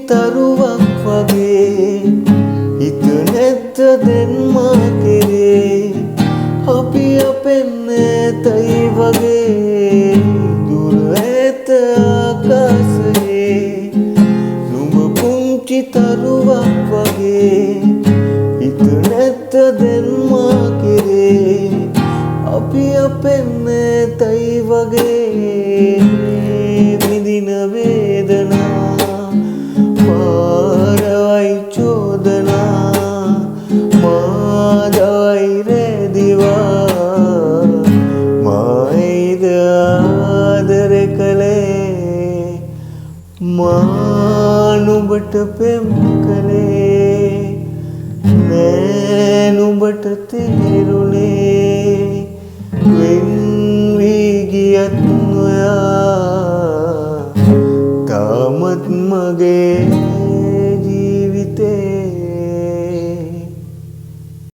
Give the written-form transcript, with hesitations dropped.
තරුවක් වගේ හිත නැත්ත දෙන්මා කෙරේ අපි අපෙන් නැතයි වගේ දුර ඇත ආකාශයේ නුඹ පුංචි තරුවක් වගේ හිත නැත්ත දෙන්මා කෙරේ අපි අපෙන් නැතයි වගේ විඳින වේදනා පාරවයි චෝදනා මාදවයි රැදිවා මායිද ආදර කළේ මා නුඹට පෙම් කළේ නෑ නුඹට තේරුණේ වෙන් වී ගියත් නොයා තාමත් මගේ